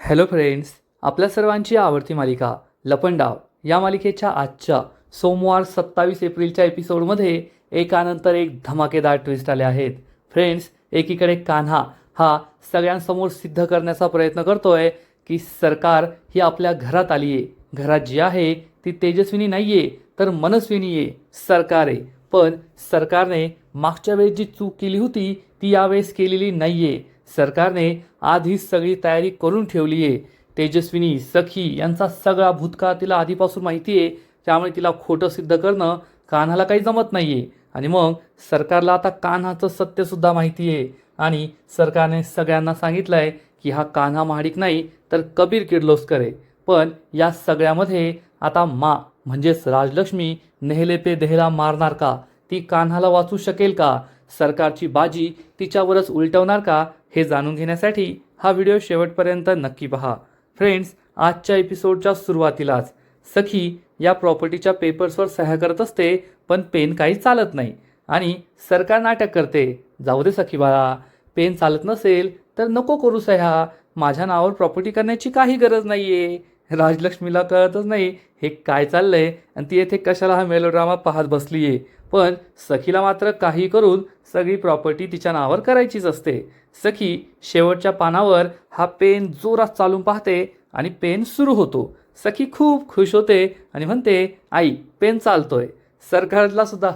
Hello friends, आपल्या सर्वांची आवडती मालिका लपंडाव या मालिकेच्या आजच्या सोमवार 27 एप्रिलच्या एपिसोडमध्ये एकानंतर एक धमाकेदार ट्विस्ट आले आहेत. फ्रेंड्स, एकीकडे कान्हा हा सगळ्यांसमोर सिद्ध करण्याचा प्रयत्न करतोय की सरकार ही आपल्या घरात आली आहे. घरात जी आहे ती तेजस्विनी नाही आहे तर मनस्विनी आहे, सरकार आहे. पण सरकारने मागच्या वेळेस जी चूक केली होती ती यावेळेस केलेली नाही आहे. सरकारने आधीच सगळी तयारी करून ठेवली आहे. तेजस्विनी सखी यांचा सगळा भूतकाळ तिला आधीपासून माहिती आहे, त्यामुळे तिला खोटं सिद्ध करणं कान्हाला काही जमत नाही आहे. आणि मग सरकारला आता कान्हाचं सत्यसुद्धा माहिती आहे आणि सरकारने सगळ्यांना सांगितलं आहे की हा कान्हा महाडिक नाही तर कबीर किर्लोस्कर आहे. पण या सगळ्यामध्ये आता म्हणजेच राजलक्ष्मी नेहले पे देहला मारणार का? ती कान्हाला वाचू शकेल का? सरकारची बाजी तिच्यावरच उलटवणार का? हे जाणून घेण्यासाठी हा व्हिडिओ शेवटपर्यंत नक्की पहा. फ्रेंड्स, आजच्या एपिसोडच्या सुरुवातीलाच सखी या प्रॉपर्टीच्या पेपर्सवर सह्या करत असते, पण पेन काही चालत नाही आणि सरकार नाटक करते. जाऊ दे सखी बाळा, पेन चालत नसेल तर नको करू सह्या, माझ्या नावावर प्रॉपर्टी करण्याची काही गरज नाही आहे. राजलक्ष्मीला कळतच नाही हे काय चाललंय आणि ती येथे कशाला हा मेलोड्रामा पाहत बसली आहे. पण सखीला मात्र काही करून सगळी प्रॉपर्टी तिच्या नावावर करायचीच असते. सखी शेवटच्या पानावर हा पेन जोरात चालून पाहते आणि पेन सुरू होतो. सखी खूप खुश होते आणि म्हणते, आई पेन चालतोय. सरकारला सुद्धा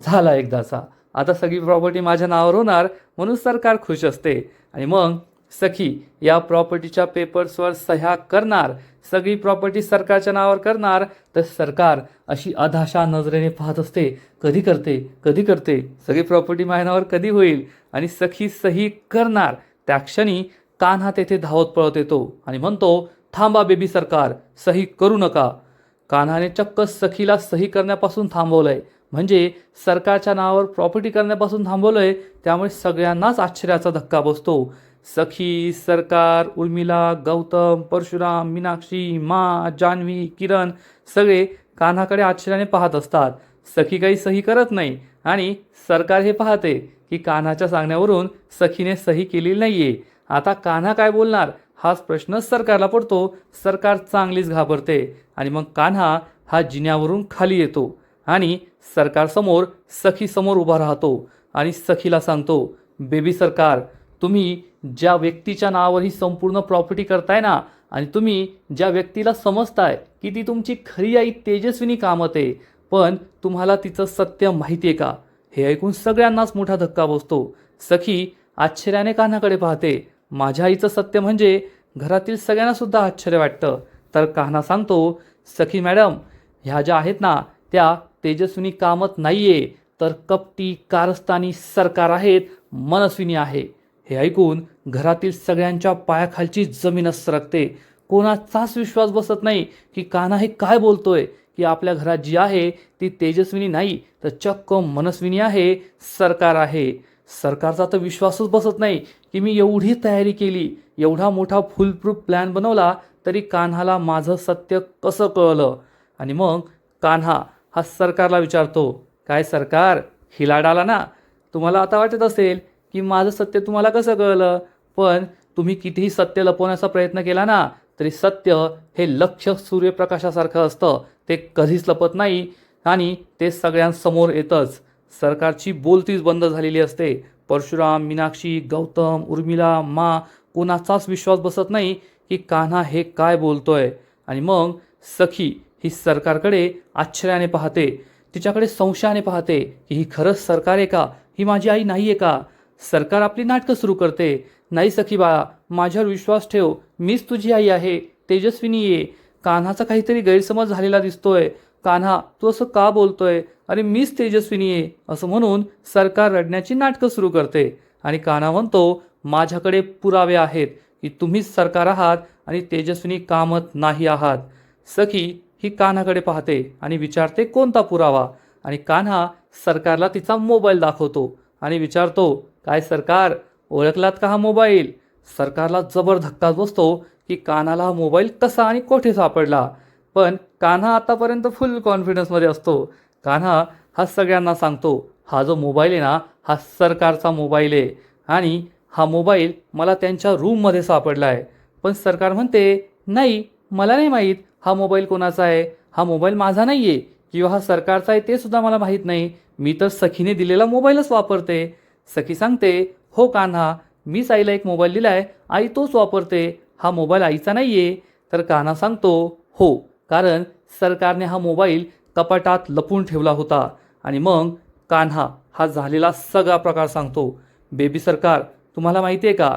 झाला एकदाचा, आता सगळी प्रॉपर्टी माझ्या नावावर होणार म्हणून सरकार खुश असते. आणि मग सखी या प्रॉपर्टीच्या पेपर्सवर सह्या करणार, सगळी प्रॉपर्टी सरकारच्या नावावर करणार, तर सरकार अशी अधाशा नजरेने पाहत असते, कधी करते सगळी प्रॉपर्टी माझ्या नावावर कधी होईल. आणि सखी सही करणार त्या क्षणी कान्हा तेथे धावत पळत येतो आणि म्हणतो, थांबा बेबी सरकार, सही करू नका. कान्हाने चक्क सखीला सही करण्यापासून थांबवलंय, म्हणजे सरकारच्या नावावर प्रॉपर्टी करण्यापासून थांबवलंय. त्यामुळे सगळ्यांनाच आश्चर्याचा धक्का बसतो. सखी, सरकार, उर्मिला, गौतम, परशुराम, मीनाक्षी, जान्हवी, किरण सगळे कान्हाकडे आश्चर्याने पाहत असतात. सखी काही सही करत नाही आणि सरकार हे पाहते की कान्हाच्या सांगण्यावरून सखीने सही केलेली नाहीये. आता कान्हा काय बोलणार हाच प्रश्न सरकारला पडतो. सरकार चांगलीच घाबरते आणि मग कान्हा हा जिन्यावरून खाली येतो आणि सरकारसमोर सखीसमोर उभा राहतो आणि सखीला सांगतो, बेबी सरकार, तुम्ही ज्या व्यक्तीच्या नावावर ही संपूर्ण प्रॉपर्टी करताय ना, आणि तुम्ही ज्या व्यक्तीला समजताय की ती तुमची खरी आई तेजस्विनी कामत आहे, पण तुम्हाला तिचं सत्य माहिती आहे का? हे ऐकून सगळ्यांनाच मोठा धक्का बसतो. सखी आश्चर्याने कान्हाकडे पाहते. माझ्या आईचं सत्य म्हणजे घरातील सगळ्यांना सुद्धा आश्चर्य वाटतं. तर कान्हा सांगतो, सखी मॅडम, ह्या ज्या आहेत ना त्या तेजस्विनी कामत नाहीये, तर कपटी कारस्थानी सरकार आहेत, मनस्विनी आहे. हे ऐकून घरातील सगळ्यांच्या पायाखालची जमीनच सरकते. कोणाचाच विश्वास बसत नाही की कान्हा हे काय बोलतोय, की आपल्या घरात जी आहे ती तेजस्विनी नाही तर चक्क मनस्विनी आहे, सरकार आहे. सरकारचा तर विश्वासच बसत नाही की मी एवढी तयारी केली, एवढा मोठा फुलप्रूफ प्लॅन बनवला, तरी कान्हाला माझं सत्य कसं कळलं? आणि मग कान्हा हा सरकारला विचारतो, काय सरकार, हिलाड आला ना? तुम्हाला आता वाटत असेल की माझं सत्य तुम्हाला कसं कळलं, पण तुम्ही कितीही सत्य लपवण्याचा प्रयत्न केला ना, तरी सत्य हे लक्ष सूर्यप्रकाशासारखं असतं, ते कधीच लपत नाही आणि ते सगळ्यांसमोर येतंच. सरकारची बोलतीच बंद झालेली असते. परशुराम, मीनाक्षी, गौतम, उर्मिला, कोणाचाच विश्वास बसत नाही की कान्हा हे काय बोलतोय. आणि मग सखी ही सरकारकडे आश्चर्याने पाहते, तिच्याकडे संशयाने पाहते की ही खरंच सरकार आहे का, ही माझी आई नाही आहे का? सरकार आपली नाटकं सुरू करते, नाही सखी बाळा, माझ्यावर विश्वास ठेव, मीच तुझी आई आहे, तेजस्विनी आहे. कान्हाचा काहीतरी गैरसमज झालेला दिसतोय. कान्हा, तू असं का बोलतोय? अरे मीच तेजस्विनी आहे, असं म्हणून सरकार रडण्याची नाटकं सुरू करते. आणि कान्हा म्हणतो, माझ्याकडे पुरावे आहेत की तुम्हीच सरकार आहात आणि तेजस्विनी कामत नाही आहात. सखी ही कान्हाकडे पाहते आणि विचारते, कोणता पुरावा? आणि कान्हा सरकारला तिचा मोबाईल दाखवतो आणि विचारतो, काय सरकार, ओळखलात का हा मोबाईल? सरकारला जबर धक्काच बसतो की कान्हाला हा मोबाईल कसा आणि कोठे सापडला. पण कान्हा आतापर्यंत फुल कॉन्फिडन्समध्ये असतो. कान्हा हा सगळ्यांना सांगतो, हा जो मोबाईल आहे ना, हा सरकारचा मोबाईल आहे आणि हा मोबाईल मला त्यांच्या रूममध्ये सापडला आहे. पण सरकार म्हणते नाही, मला नाही माहीत हा मोबाईल कोणाचा आहे, हा मोबाईल माझा नाही आहे किंवा हा सरकारचा आहे ते सुद्धा मला माहीत नाही, मी तर सखीने दिलेला मोबाईलच वापरते. सखी सांगते हो कान्हा, मीच आईला एक मोबाईल दिला आहे, आई तोच वापरते, हा मोबाईल आईचा नाही आहे. तर कान्हा सांगतो हो, कारण सरकारने हा मोबाईल कपाटात लपून ठेवला होता. आणि मग कान्हा हा झालेला सगळा प्रकार सांगतो. बेबी सरकार, तुम्हाला माहिती आहे का,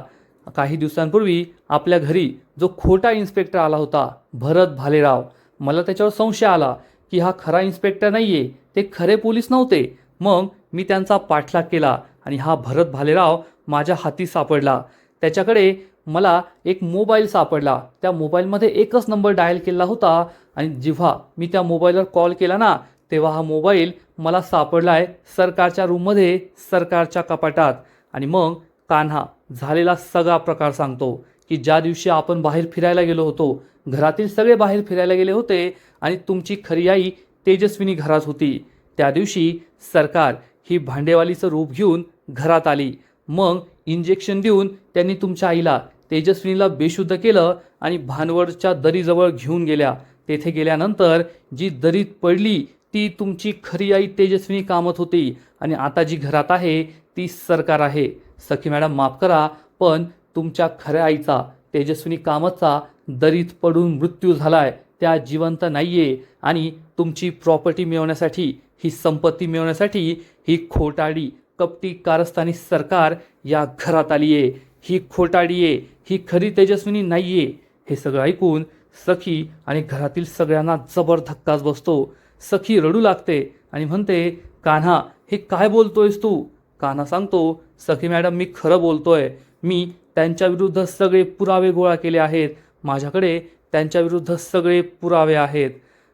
काही दिवसांपूर्वी आपल्या घरी जो खोटा इन्स्पेक्टर आला होता भरत भालेराव, मला त्याच्यावर संशय आला की हा खरा इन्स्पेक्टर नाही आहे, ते खरे पोलीस नव्हते. मग मी त्यांचा पाठलाग केला आणि हा भरत भालेराव माझ्या हाती सापडला. त्याच्याकडे मला एक मोबाईल सापडला, त्या मोबाईलमध्ये एकच नंबर डायल केला होता आणि जेव्हा मी त्या मोबाईलवर कॉल केला ना, तेव्हा हा मोबाईल मला सापडला आहे सरकारच्या रूममध्ये, सरकारच्या कपाटात. आणि मग कान्हा झालेला सगळा प्रकार सांगतो की ज्या दिवशी आपण बाहेर फिरायला गेलो होतो, घरातील सगळे बाहेर फिरायला गेले होते आणि तुमची खरी आई तेजस्विनी घरात होती, त्या दिवशी सरकार ही भांडेवालीचं रूप घेऊन घरात आली. मग इंजेक्शन देऊन त्यांनी तुमच्या आईला तेजस्विनीला बेशुद्ध केलं आणि भानवडच्या दरीजवळ घेऊन गेल्या. तेथे गेल्यानंतर जी दरीत पडली ती तुमची खरी आई तेजस्विनी कामत होती आणि आता जी घरात आहे ती सरकार आहे. सखी मॅडम माफ करा, पण तुमच्या खऱ्या आईचा तेजस्विनी कामतचा दरीत पडून मृत्यू झालाय, त्या जिवंत नाहीये. आणि तुमची प्रॉपर्टी मिळवण्यासाठी, ही संपत्ती मिळवण्यासाठी ही खोटाडी कपटी कारस्थानी सरकार या घरात आली आहे. ही खोटाडी आहे, ही खरी तेजस्विनी नाहीये. हे सगळं ऐकून सखी आणि घरातील सगळ्यांना जबर धक्काच बसतो. सखी रडू लागते आणि म्हणते कान्हा, हे काय बोलतोयस तू? कान्हा सांगतो सखी मॅडम, मी खरं बोलतोय, मी त्यांच्या विरुद्ध सगळे पुरावे गोळा केले आहेत, माझ्याकडे त्यांच्या विरुद्ध सगळे पुरावे आहेत.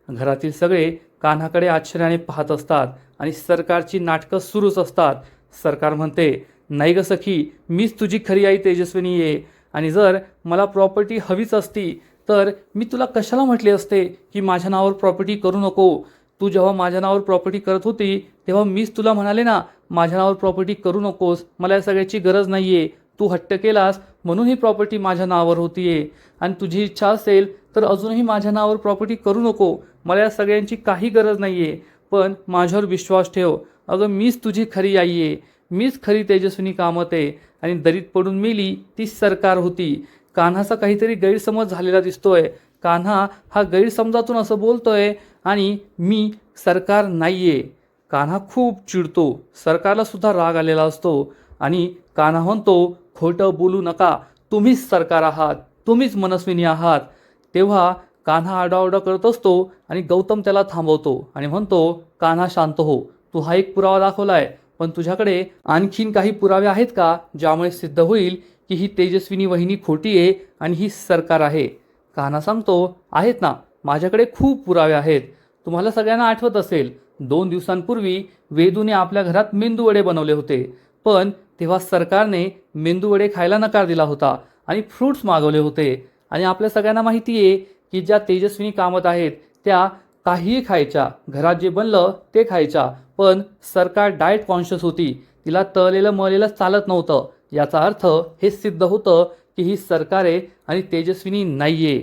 घरातील सगळे कान्हाकडे आश्चर्याने पाहत असतात आणि सरकारची नाटकं सुरूच असतात. सरकार म्हणते नाही ग सखी, मीच तुझी खरी आई तेजस्विनी आहे आणि जर मला प्रॉपर्टी हवीच असती तर मी तुला कशाला म्हटले असते की माझ्या नावावर प्रॉपर्टी करू नको. तू जेव्हा माझ्या नावावर प्रॉपर्टी करत होती तेव्हा मीच तुला म्हणाले ना माझ्या नावावर प्रॉपर्टी करू नकोस, मला या सगळ्याची गरज नाही आहे, तू हट्ट केलास म्हणून ही प्रॉपर्टी माझ्या नावावर होती आहे आणि तुझी इच्छा असेल तर अजूनही माझ्या नावावर प्रॉपर्टी करू नको, मला या सगळ्यांची काही गरज नाही आहे, पण माझ्यावर विश्वास ठेव, अगं मीच तुझी खरी आई आहे, मीच खरी तेजस्विनी कामत आहे आणि दरीत पडून मेली ती सरकार होती. कान्हाचा काहीतरी गैरसमज झालेला दिसतोय. कान्हा हा गैरसमजातून असं बोलतोय आणि मी सरकार नाहीये. कान्हा खूप चिडतो, सरकारला सुद्धा राग आलेला असतो आणि कान्हा म्हणतो खोटं बोलू नका, तुम्हीच सरकार आहात, तुम्हीच मनस्विनी आहात. तेव्हा कान्हा आरडाओरडा करत असतो आणि गौतम त्याला थांबवतो आणि म्हणतो कान्हा शांत हो, तू हा एक पुरावा दाखवलाय, पण तुझ्याकडे आणखीन काही पुरावे आहेत का ज्यामुळे सिद्ध होईल की ही तेजस्विनी वहिनी खोटी आहे आणि ही सरकार आहे? कान्हा सांगतो आहेत ना, माझ्याकडे खूप पुरावे आहेत. तुम्हाला सगळ्यांना आठवत असेल 2 दिवसांपूर्वी वेदूने आपल्या घरात मेंदूवडे बनवले होते, पण तेव्हा सरकारने मेंदूवडे खायला नकार दिला होता आणि फ्रूट्स मागवले होते. आणि आपल्या सगळ्यांना माहिती आहे की ज्या तेजस्विनी कामत आहेत त्या काहीही खायच्या, घरात जे बनलं ते खायच्या, पण सरकार डाएट कॉन्शियस होती, तिला तळलेलं मळलेलं चालत नव्हतं. याचा अर्थ हे सिद्ध होतं की ही सरकार आहे आणि तेजस्विनी नाही आहे.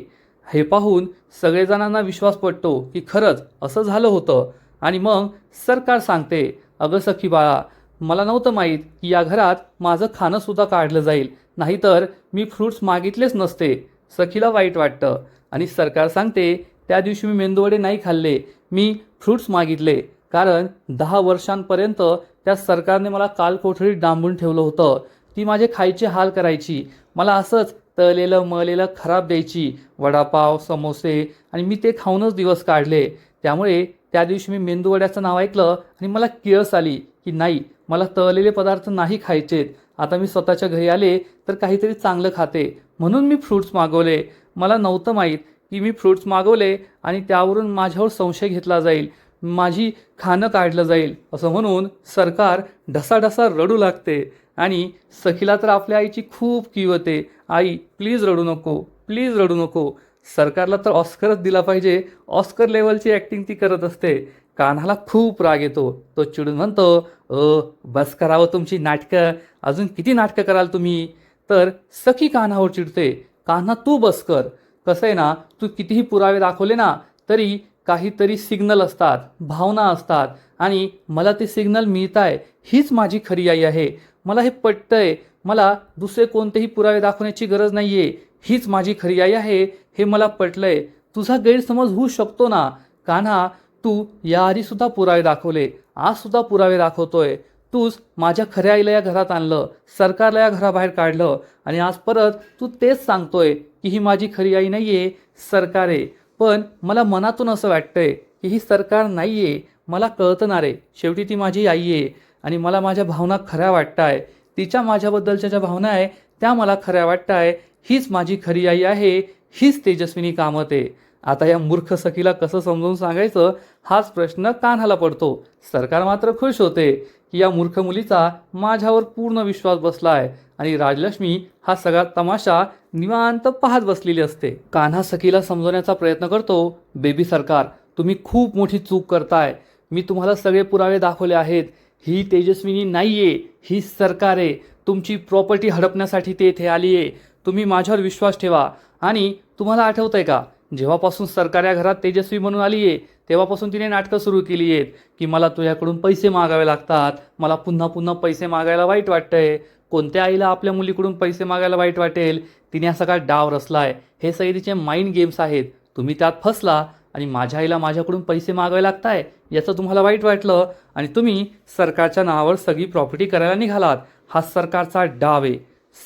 हे पाहून सगळेजणांना विश्वास पटतो की खरंच असं झालं होतं. आणि मग सरकार सांगते अगं सखी बाळा, मला नव्हतं माहीत की या घरात माझं खाणंसुद्धा काढलं जाईल, नाहीतर मी फ्रूट्स मागितलेच नसते. सखीला वाईट वाटतं आणि सरकार सांगते त्या दिवशी मी मेंदूवडे नाही खाल्ले, मी फ्रूट्स मागितले, कारण 10 वर्षांपर्यंत त्या सरकारने मला कालकोठडीत डांबून ठेवलं होतं. ती माझे खायचे हाल करायची, मला असंच तळलेलं मळलेलं खराब द्यायची, वडापाव समोसे, आणि मी ते खाऊनच दिवस काढले. त्यामुळे त्या दिवशी मी मेंदूवड्याचं नाव ऐकलं आणि मला किळस आली की नाही, मला तळलेले पदार्थ नाही खायचेत. आता मी स्वतःच्या घरी आले तर काहीतरी चांगलं खाते, म्हणून मी फ्रूट्स मागवले. मला नव्हतं माहीत की मी फ्रूट्स मागवले आणि त्यावरून माझ्यावर संशय घेतला जाईल, माझी खाणं काढलं जाईल, असं म्हणून सरकार ढसाढसा रडू लागते. आणि सखीला तर आपल्या आईची खूप कीव येते, आई प्लीज रडू नको, प्लीज रडू नको. सरकारला तर ऑस्करच दिला पाहिजे, ऑस्कर लेवलची ॲक्टिंग ती करत असते. कान्हाला खूप राग येतो, तो चिडून म्हणतो बस करावं तुमची नाटकं, अजून किती नाटकं कराल तुम्ही? तर सखी कान्हावर चिडते. कान्हा तू बस कर. कसं आहे ना, तू कितीही पुरावे दाखवले ना तरी काहीतरी सिग्नल असतात, भावना असतात आणि मला ते सिग्नल मिळताय हीच माझी खरी आई आहे. मला हे पटतंय. मला दुसरे कोणतेही पुरावे दाखवण्याची गरज नाही आहे. हीच माझी खरी आई आहे हे मला पटलंय. तुझा गैरसमज होऊ शकतो ना कान्हा. तू याआधीसुद्धा पुरावे दाखवले, आजसुद्धा पुरावे दाखवतोय. तूच माझ्या खऱ्या आईला या घरात आणलं, सरकारला या घराबाहेर काढलं आणि आज परत तू तेच सांगतोय की ही माझी खरी आई नाही आहे, सरकार आहे. पण मला मनातून असं वाटतंय की ही सरकार नाही आहे. मला कळतं ना रे, शेवटी ती माझी आई आहे आणि मला माझ्या भावना खऱ्या वाटताय. तिच्या माझ्याबद्दलच्या ज्या भावना आहे त्या मला खऱ्या वाटताय. हीच माझी खरी आई आहे, हीच तेजस्विनी कामत आहे. आता या मूर्ख सखीला कसं समजावून सांगायचं हाच प्रश्न कान्हाला पडतो. सरकार मात्र खुश होते की या मूर्ख मुलीचा माझ्यावर पूर्ण विश्वास बसला आहे आणि राजलक्ष्मी हा सगळा तमाशा निवांत पाहत बसलेली असते. कान्हा सखीला समजवण्याचा प्रयत्न करतो, बेबी सरकार तुम्ही खूप मोठी चूक करताय. मी तुम्हाला सगळे पुरावे दाखवले आहेत. ही तेजस्विनी नाहीये, ही सरकार आहे. तुमची प्रॉपर्टी हडपण्यासाठी ते इथे आली आहे. तुम्ही माझ्यावर विश्वास ठेवा. आणि तुम्हाला आठवतंय का, जेव्हापासून सरकार या घरात तेजस्वी म्हणून आली आहे तेव्हापासून तिने नाटकं सुरू केली आहेत की मला तुझ्याकडून पैसे मागावे लागतात, मला पुन्हा पुन्हा पैसे मागायला वाईट वाटतंय. कोणत्या आईला आपल्या मुलीकडून पैसे मागायला वाईट वाटेल. तिने असा काय डाव रचलाय. हे सगळे तिचे माइंड गेम्स आहेत. तुम्ही त्यात फसला आणि माझ्या आईला माझ्याकडून पैसे मागावे लागताय याचं तुम्हाला वाईट वाटलं आणि तुम्ही सरकारच्या नावावर सगळी प्रॉपर्टी करायला निघालात. हा सरकारचा डाव आहे.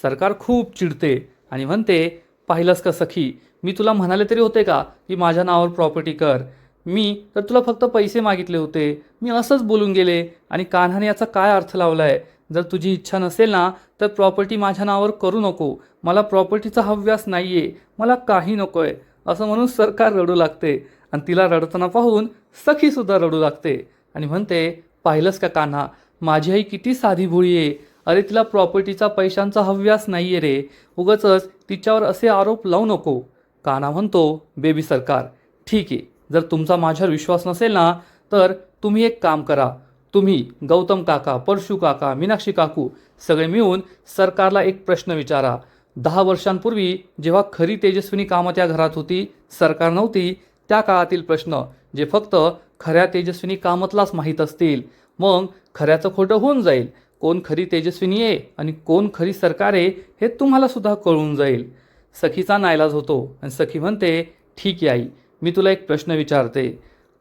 सरकार खूप चिडते आणि म्हणते, पाहिलंस का सखी, मी तुला म्हणाले तरी होते का की माझ्या नावावर प्रॉपर्टी कर. मी तर तुला फक्त पैसे मागितले होते. मी असंच बोलून गेले आणि कान्हाने याचा काय अर्थ लावला आहे. जर तुझी इच्छा नसेल ना तर प्रॉपर्टी माझ्या नावावर करू नको. मला प्रॉपर्टीचा हव्यास नाही आहे. मला काही नको आहे असं म्हणून सरकार रडू लागते आणि तिला रडताना पाहून सखीसुद्धा रडू लागते आणि म्हणते, पाहिलंस का कान्हा, माझी आई किती साधी भोळी आहे. अरे तिला प्रॉपर्टीचा पैशांचा हव्यास नाही आहे रे. उगाचच तिच्यावर असे आरोप लावू नको. कान्हा म्हणतो, बेबी सरकार ठीक आहे, जर तुमचा माझ्यावर विश्वास नसेल ना तर तुम्ही एक काम करा. तुम्ही गौतम काका, परशू काका, मीनाक्षी काकू सगळे मिळून सरकारला एक प्रश्न विचारा. 10 वर्षांपूर्वी जेव्हा खरी तेजस्विनी कामत या घरात होती, सरकार नव्हती, त्या काळातील प्रश्न जे फक्त खऱ्या तेजस्विनी कामतलाच माहीत असतील. मग खऱ्याचं खोटं होऊन जाईल. कोण खरी तेजस्विनी आहे आणि कोण खरी सरकार आहे हे तुम्हाला सुद्धा कळून जाईल. सखीचा नाईलाज होतो आणि सखी म्हणते, ठीक आहे आई, मी तुला एक प्रश्न विचारते.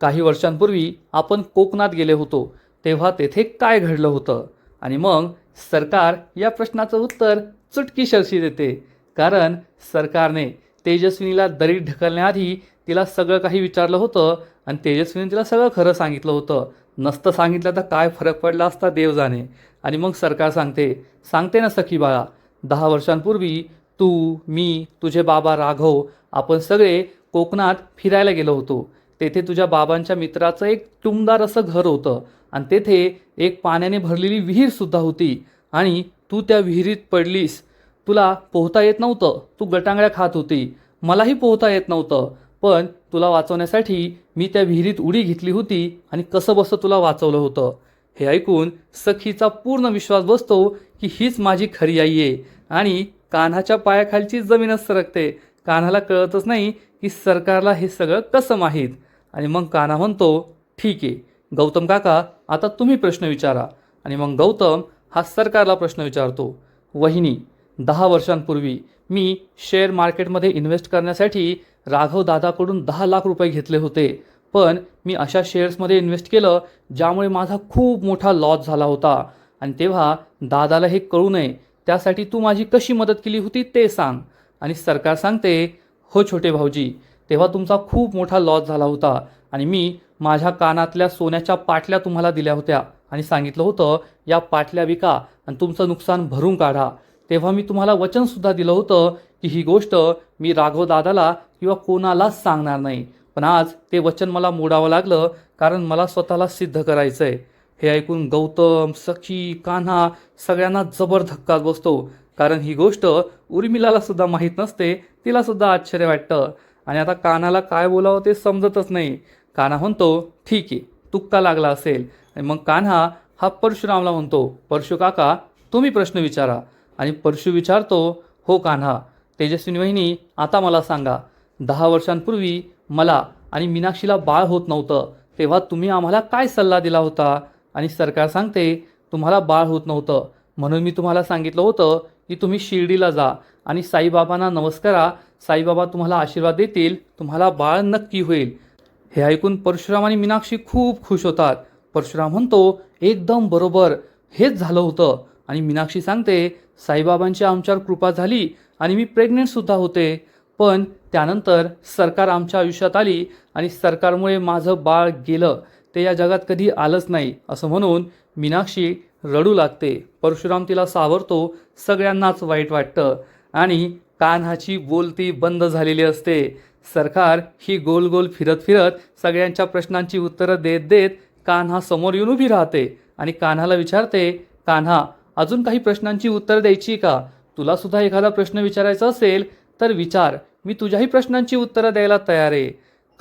काही वर्षांपूर्वी आपण कोकणात गेले होतो तेव्हा तेथे काय घडलं होतं. आणि मग सरकार या प्रश्नाचं उत्तर चुटकीसरशी देते. कारण सरकारने तेजस्विनीला दरीत ढकलण्याआधी तिला सगळं काही विचारलं होतं आणि तेजस्विनीने तिला सगळं खरं सांगितलं होतं. नसतं सांगितलं तर काय फरक पडला असता देव जाणे. आणि मग सरकार सांगते ना सखी बाळा, 10 वर्षांपूर्वी तू, मी, तुझे बाबा राघव आपण सगळे कोकणात फिरायला गेलो होतो. तेथे तुझ्या बाबांच्या मित्राचं एक टुमदार असं घर होतं आणि तेथे एक पाण्याने भरलेली विहीरसुद्धा होती आणि तू त्या विहिरीत पडलीस. तुला पोहता येत नव्हतं. तू गटांगळ्या खात होती. मलाही पोहता येत नव्हतं. पण तुला वाचवण्यासाठी मी त्या विहिरीत उडी घेतली होती आणि कसं बसं तुला वाचवलं होतं. हे ऐकून सखीचा पूर्ण विश्वास बसतो की हीच माझी खरी आई आहे आणि कान्हाच्या पायाखालची जमीनच सरकते. कान्हाला कळतच नाही की सरकारला हे सगळं कसं माहीत. आणि मग कान्हा म्हणतो, ठीक आहे गौतम काका, आता तुम्ही प्रश्न विचारा. आणि मग गौतम हा सरकारला प्रश्न विचारतो, वहिनी 10 वर्षांपूर्वी मी शेअर मार्केटमध्ये इन्व्हेस्ट करण्यासाठी राघव दादाकडून 10 लाख रुपये घेतले होते. पण मी अशा शेअर्समध्ये इन्व्हेस्ट केलं ज्यामुळे माझा खूप मोठा लॉस झाला होता. आणि तेव्हा दादाला हे कळू नये त्यासाठी तू माझी कशी मदत केली होती ते सांग. आणि सरकार सांगते, हो छोटे भाऊजी, तेव्हा तुमचा खूप मोठा लॉस झाला होता आणि मी माझ्या कानातल्या सोन्याच्या पाटल्या तुम्हाला दिल्या होत्या आणि सांगितलं होतं या पाटल्या विका आणि तुमचं नुकसान भरून काढा. तेव्हा मी तुम्हाला वचनसुद्धा दिलं होतं की ही गोष्ट मी राघव दादाला किंवा कोणालाच सांगणार नाही. पण आज ते वचन मला मोडावं लागलं कारण मला स्वतःला सिद्ध करायचं आहे. हे ऐकून गौतम, सखी, कान्हा सगळ्यांना जबर धक्काच बसतो. कारण ही गोष्ट उर्मिलाला सुद्धा माहीत नसते. तिलासुद्धा आश्चर्य वाटतं आणि आता कान्हाला काय बोलावं ते समजतच नाही. कान्हा म्हणतो, ठीक आहे तुक्का लागला असेल. आणि मग कान्हा हा परशुरामला म्हणतो, परशु काका तुम्ही प्रश्न विचारा. आणि परशु विचारतो, हो कान्हा, तेजस्विनी वहिनी, आता मला सांगा, 10 वर्षांपूर्वी मला आणि मीनाक्षीला बाळ होत नव्हतं, तेव्हा तुम्ही आम्हाला काय सल्ला दिला होता? आणि सरकार सांगते तुम्हाला बाळ होत नव्हतं, म्हणून मी तुम्हाला सांगितलं होतं की तुम्ही शिर्डीला जा आणि साईबाबांना नमस्कारा, साईबाबा तुम्हाला आशीर्वाद देतील, तुम्हाला बाळ नक्की होईल. हे ऐकून परशुराम आणि मीनाक्षी खूप खुश होतात. परशुराम म्हणतो एकदम बरोबर, हेच झालं होतं. आणि मीनाक्षी सांगते साईबाबांची आमच्यावर कृपा झाली आणि मी प्रेग्नेंटसुद्धा होते, पण त्यानंतर सरकार आमच्या आयुष्यात आली आणि सरकारमुळे माझं बाळ गेलं, ते या जगात कधी आलंच नाही असं म्हणून मीनाक्षी रडू लागते. परशुराम तिला सावरतो. सगळ्यांनाच वाईट वाटतं आणि कान्हाची बोलती बंद झालेली असते. सरकार ही गोल गोल फिरत फिरत सगळ्यांच्या प्रश्नांची उत्तरं देत देत कान्हा समोर येऊन उभी राहते आणि कान्हाला विचारते, कान्हा, अजून काही प्रश्नांची उत्तरं द्यायची का? तुला सुद्धा एखादा प्रश्न विचारायचा असेल तर विचार, मी तुझ्याही प्रश्नांची उत्तरं द्यायला तयार आहे.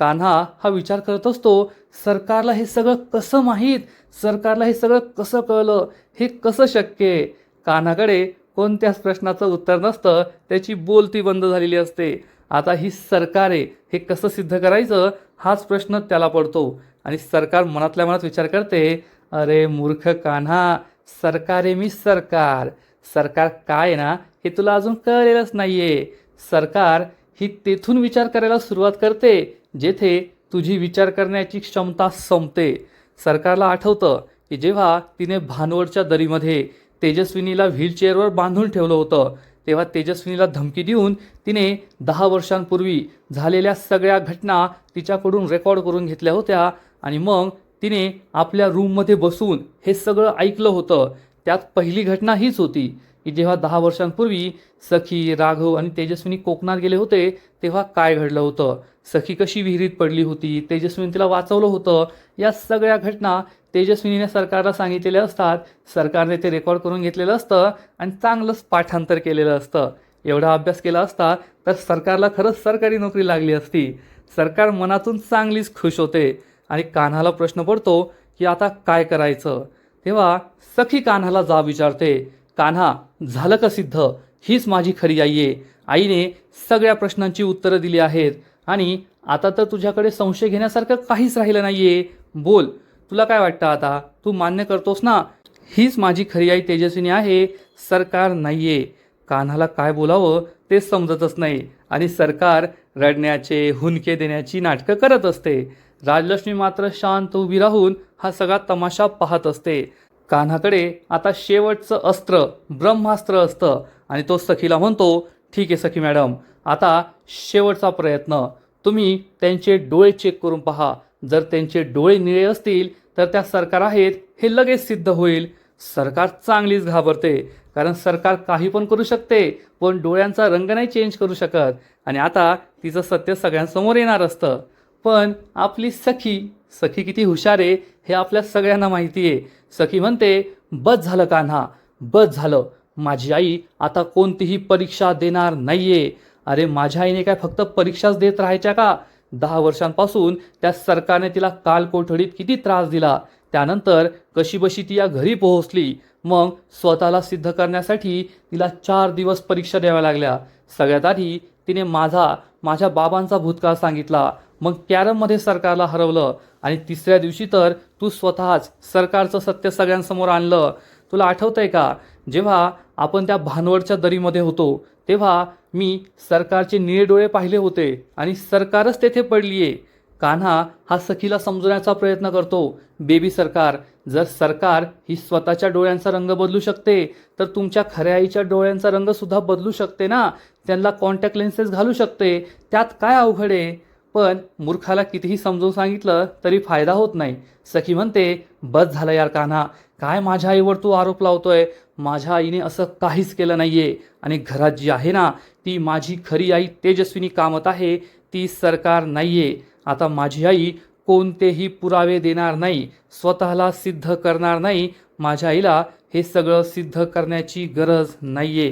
कान्हा हा विचार करत असतो, सरकारला हे सगळं कसं माहीत, सरकारला हे सगळं कसं कळलं, हे कसं शक्य आहे? कान्हाकडे कोणत्याच प्रश्नाचं उत्तर नसतं, त्याची बोलती बंद झालेली असते. आता ही सरकार आहे, हे कसं सिद्ध करायचं हाच प्रश्न त्याला पडतो. आणि सरकार मनातल्या मनात विचार करते, अरे मूर्ख कान्हा, सरकार आहे मी सरकार. सरकार काय आहे ना हे तुला अजून कळलेलंच नाही आहे. सरकार ही तेथून विचार करायला सुरुवात करते जेथे तुझी विचार करण्याची क्षमता संपते. सरकारला आठवतं की जेव्हा तिने भानवडच्या दरीमध्ये तेजस्विनीला व्हीलचेअरवर बांधून ठेवलं होतं, तेव्हा तेजस्विनीला धमकी देऊन तिने 10 वर्षांपूर्वी झालेल्या सगळ्या घटना तिच्याकडून रेकॉर्ड करून घेतल्या होत्या आणि मग तिने आपल्या रूममध्ये बसून हे सगळं ऐकलं होतं. त्यात पहिली घटना हीच होती की जेव्हा 10 वर्षांपूर्वी सखी, राघव आणि तेजस्विनी कोकणात गेले होते तेव्हा काय घडलं होतं, सखी कशी विहिरीत पडली होती, तेजस्विनी तिला वाचवलं होतं. या सगळ्या घटना तेजस्विनीने सरकारला सरकारला असतात. सरकारने ते रेकॉर्ड करून घेतलेलं असतं आणि चांगलंच पाठांतर केलेलं असतं. एवढा अभ्यास केला असता तर सरकारला खरंच सरकारी नोकरी लागली असती. सरकार मनातून चांगलीच खुश होते आणि कान्हाला प्रश्न पडतो की आता काय करायचं. तेव्हा सखी कान्हाला जाब विचारते, कान्हा, झालं का सिद्ध, हीच माझी खरी आई आहे. आईने सगळ्या प्रश्नांची उत्तरं दिली आहेत आणि आता तर तुझ्याकडे संशय घेण्यासारखं काहीच राहिलं नाहीये. बोल, तुला काय वाटतं आता, तू मान्य करतोस ना, हीच माझी खरी आई तेजस्विनी आहे, सरकार नाहीये. कान्हाला काय बोलावं ते समजतच नाही आणि सरकार रडण्याचे, हुंदके देण्याची नाटकं करत असते. राजलक्ष्मी मात्र शांत उभी राहून हा सगळा तमाशा पाहत असते. कान्हाकडे आता शेवटचं अस्त्र ब्रह्मास्त्र असतं आणि तो सखीला म्हणतो, ठीक आहे सखी मॅडम, आता शेवटचा प्रयत्न, तुम्ही त्यांचे डोळे चेक करून पहा. जर त्यांचे डोळे निळे असतील तर त्या सरकार आहेत हे लगेच सिद्ध होईल. सरकार चांगलीच घाबरते, कारण सरकार काही पण करू शकते पण डोळ्यांचा रंग नाही चेंज करू शकत आणि आता तिचं सत्य सगळ्यांसमोर येणार असतं. पण आपली सखी सखी किती हुशार आहे हे आपल्या सगळ्यांना माहिती आहे. सखी म्हणते, बस झालं कान्हा, बस झालं, माझी आई आता कोणतीही परीक्षा देणार नाहीये. अरे माझ्या आईने काय फक्त परीक्षाच देत राहायच्या का? 10 वर्षांपासून त्या सरकारने तिला कालकोठडीत किती त्रास दिला, त्यानंतर कशीबशी ती या घरी पोहोचली. मग स्वतःला सिद्ध करण्यासाठी तिला 4 दिवस परीक्षा द्याव्या लागल्या. सगळ्यात आधी तिने माझ्या बाबांचा भूतकाळ सांगितला, मग कॅरममध्ये सरकारला हरवलं आणि तिसऱ्या दिवशी तर तू स्वतःच सरकारचं सत्य सगळ्यांसमोर आणलं. तुला आठवतंय का, जेव्हा आपण त्या भानवडच्या दरीमध्ये होतो तेव्हा मी सरकारचे निळे डोळे पाहिले होते आणि सरकारच तेथे पडलीये. कान्हा हा सखीला समजवण्याचा प्रयत्न करतो, बेबी सरकार, जर सरकार ही स्वतःच्या डोळ्यांचा रंग बदलू शकते तर तुमच्या खऱ्या आईच्या डोळ्यांचा रंग सुद्धा बदलू शकते ना, त्यांना कॉन्टॅक्ट लेन्सेस घालू शकते, त्यात काय अवघड आहे. पण मूर्खाला कितीही समजून सांगितलं तरी फायदा होत नाही. सखी म्हणते, बस झालं यार कान्हा, काय माझ्या आईवर तू आरोप लावतोय, माझ्या आईने असं काहीच केलं नाहीये आणि घरात जी आहे ना ती माझी खरी आई तेजस्विनी कामत आहे, ती सरकार नाहीये. आता माझी आई कोणतेही पुरावे देणार नाही, स्वतःला सिद्ध करणार नाही. माझ्या आईला हे सगळं सिद्ध करण्याची गरज नाहीये.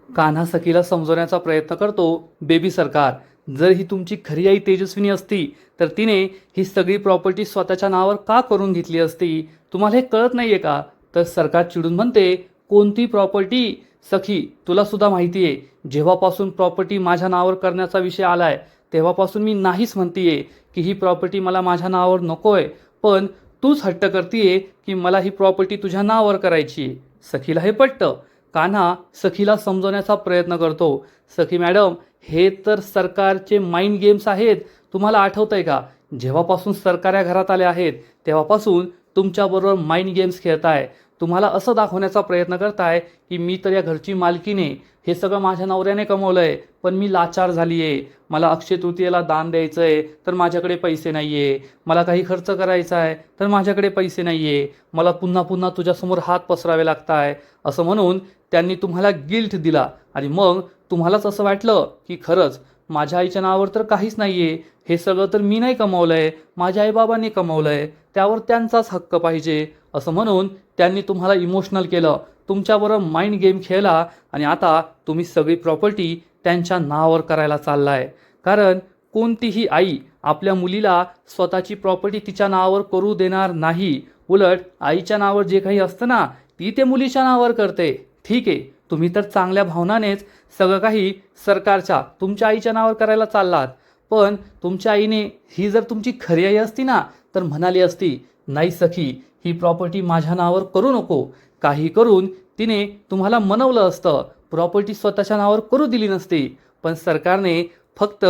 कान्हा सखीला समजवण्याचा प्रयत्न करतो, बेबी सरकार, जर ही तुमची खरी आई तेजस्विनी असती तर तिने ही सगळी प्रॉपर्टी स्वतःच्या नावावर का करून घेतली असती, तुम्हाला हे कळत नाहीये का? तर सरकार चिडून म्हणते, कोणती प्रॉपर्टी? सखी, तुला सुद्धा माहिती आहे, जेव्हापासून प्रॉपर्टी माझ्या नावावर करण्याचा विषय आलाय तेव्हापासून मी नाहीच म्हणतीये की ही प्रॉपर्टी मला माझ्या नावावर नकोय, पण तूच हट्ट करतीये की मला ही प्रॉपर्टी तुझ्या नावावर करायची आहे. सखीला हे पटतं. कान्हा सखीला समजवण्याचा प्रयत्न करतो. सखी मॅडम, हे तर सरकारचे माइंड गेम्स आहेत. तुम्हाला आठवतंय का, जेव्हापासून सरकार या घरात आले आहेत तेव्हापासून तुमच्याबरोबर माइंड गेम्स खेळताय. तुम्हाला असं दाखवण्याचा प्रयत्न करताय की मी तर या घरची मालकीने, हे सगळं माझ्या नवऱ्याने कमवलंय, पण मी लाचार झाली आहे. मला अक्षय तृतीयेला दान द्यायचं आहे तर माझ्याकडे पैसे नाही आहे. मला काही खर्च करायचा आहे तर माझ्याकडे पैसे नाही आहे. मला पुन्हा पुन्हा तुझ्यासमोर हात पसरावे लागत आहे. असं म्हणून त्यांनी तुम्हाला गिल्ट दिला आणि मग तुम्हालाच असं वाटलं की खरंच माझ्या आईच्या नावावर तर काहीच नाही आहे. हे सगळं तर मी नाही कमवलं आहे, माझ्या आईबाबांनी कमवलं आहे, त्यावर त्यांचाच हक्क पाहिजे. असं म्हणून त्यांनी तुम्हाला इमोशनल केलं, तुमच्याबरोबर माइंड गेम खेळला आणि आता तुम्ही सगळी प्रॉपर्टी त्यांच्या नावावर करायला चाललाय. कारण कोणतीही आई आपल्या मुलीला स्वतःची प्रॉपर्टी तिच्या नावावर करू देणार नाही. उलट आईच्या नावावर जे काही असतं ना, ती ते मुलीच्या नावावर करते. ठीक आहे, तुम्ही तर चांगल्या भावनानेच सगळं काही सरकारच्या तुमच्या आईच्या नावावर करायला चाललात, पण तुमच्या आईने ही जर तुमची खरी आई असती ना तर म्हणाली असती, नाही सखी, ही प्रॉपर्टी माझ्या नावावर करू नको. काही करून तिने तुम्हाला मनवलं असतं, प्रॉपर्टी स्वतःच्या नावावर करू दिली नसती. पण सरकारने फक्त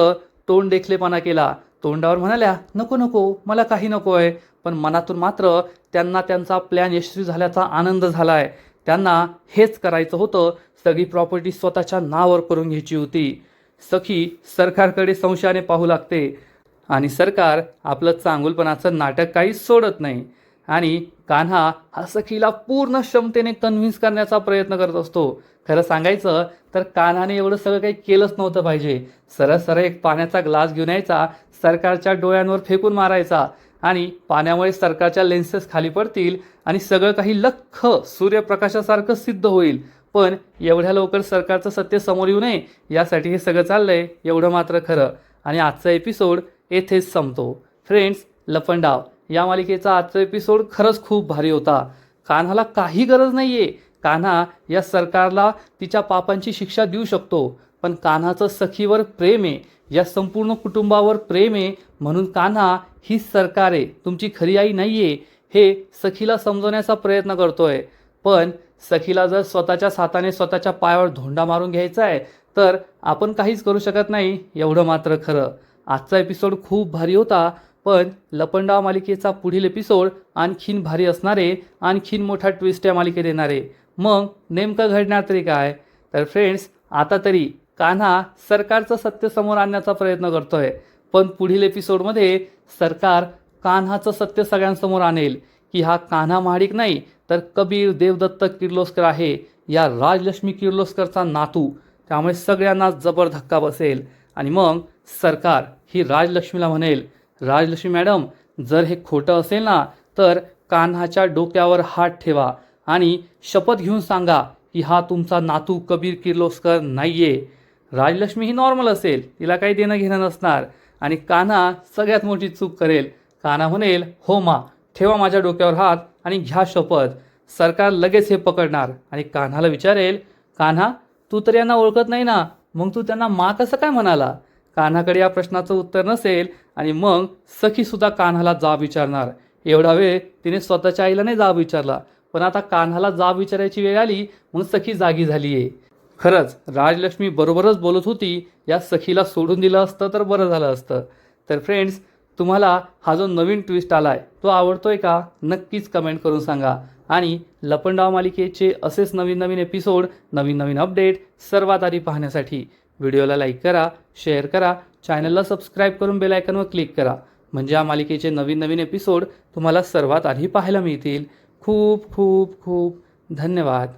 तोंड देखलेपणा केला. तोंडावर म्हणाल्या नको नको, मला काही नको आहे, पण मनातून मात्र त्यांना त्यांचा प्लॅन यशस्वी झाल्याचा आनंद झालाय. त्यांना हेच करायचं होतं, सगळी प्रॉपर्टी स्वतःच्या नावावर करून घ्यायची होती. सखी सरकारकडे संशयाने पाहू लागते आणि सरकार आपलं चांगुलपणाचं नाटक काहीच सोडत नाही. आणि कान्हा हा सखीला पूर्ण क्षमतेने कन्व्हिन्स करण्याचा प्रयत्न करत असतो. खरं सांगायचं तर कान्हाने एवढं सगळं काही केलंच नव्हतं पाहिजे. सरळ सरळ एक पाण्याचा ग्लास घेऊन यायचा, सरकारच्या डोळ्यांवर फेकून मारायचा आणि पाण्यामुळे सरकारच्या लेन्सेस खाली पडतील आणि सगळं काही लख्ख सूर्यप्रकाशासारखं सिद्ध होईल. पण एवढ्या लवकर सरकारचं सत्य समोर येऊ नये यासाठी हे सगळं चाललंय, एवढं मात्र खरं. आणि आजचा एपिसोड येथेच संपतो. फ्रेंड्स, लपंडाव या मालिकेचा आजचा एपिसोड खरंच खूप भारी होता. कान्हाला काही गरज नाही आहे. कान्हा या सरकारला तिच्या पापांची शिक्षा देऊ शकतो, पण कान्हाचं सखीवर प्रेम आहे, या संपूर्ण कुटुंबावर प्रेम आहे. म्हणून कान्हा ही सरकार आहे, तुमची खरी आई नाही आहे, हे सखीला समजवण्याचा प्रयत्न करतोय. पण सखीला जर स्वतःच्याच हाताने स्वतःच्या पायावर धोंडा मारून घ्यायचा आहे तर आपण काहीच करू शकत नाही, एवढं मात्र खरं. आजचा एपिसोड खूप भारी होता, पण लपंडाव मालिकेचा पुढील एपिसोड आणखीन भारी असणारे, आणखीन मोठा ट्विस्ट या मालिकेत येणारे. मग नेमकं घडणार तरी काय? तर फ्रेंड्स, आता तरी कान्हा सरकारचं सत्य समोर आणण्याचा प्रयत्न करतोय, पण पुढील एपिसोडमध्ये सरकार कान्हाचं सत्य सगळ्यांसमोर आणेल की हा कान्हा महाडिक नाही तर कबीर देवदत्त किर्लोस्कर आहे, या राजलक्ष्मी किर्लोस्करचा नातू. त्यामुळे सगळ्यांना जबर धक्का बसेल आणि मग सरकार ही राजलक्ष्मीला म्हणेल, राजलक्ष्मी मॅडम, जर हे खोटं असेल ना तर कान्हाच्या डोक्यावर हात ठेवा आणि शपथ घेऊन सांगा की हा तुमचा नातू कबीर किर्लोस्कर नाहीये. राजलक्ष्मी ही नॉर्मल असेल, तिला काही देणं घेणं नसणार आणि कान्हा सगळ्यात मोठी चूक करेल. कान्हा म्हणेल, हो मा, ठेवा माझ्या डोक्यावर हात आणि घ्या शपथ. सरकार लगेच हे पकडणार आणि कान्हाला विचारेल, कान्हा, तू तर यांना ओळखत नाही ना, मग तू त्यांना मा कसं काय म्हणाला? कान्हाकडे या प्रश्नाचं उत्तर नसेल आणि मग सखीसुद्धा कान्हाला जाब विचारणार. एवढा वेळ तिने स्वतःच्या आईला नाही जाब विचारला, पण आता कान्हाला जाब विचारायची वेळ आली, मग सखी जागी झाली आहे. खरंच राजलक्ष्मी बरोबरच बोलत होती, या सखीला सोडून दिलं असतं तर बरं झालं असतं. तर फ्रेंड्स, तुम्हाला हा जो नवीन ट्विस्ट आलाय तो आवडतोय का? नक्कीच कमेंट करून सांगा. आणि लपंडाव मालिकेचे असेच नवीन नवीन एपिसोड, नवीन नवीन अपडेट सर्वात आधी पाहण्यासाठी व्हिडिओला लाईक करा, शेअर करा, चॅनलला सबस्क्राईब करून बेल आयकॉनवर क्लिक करा, म्हणजे या मालिकेचे नवीन नवीन एपिसोड तुम्हाला सर्वात आधी पाहायला मिळतील. खूप खूप खूप धन्यवाद.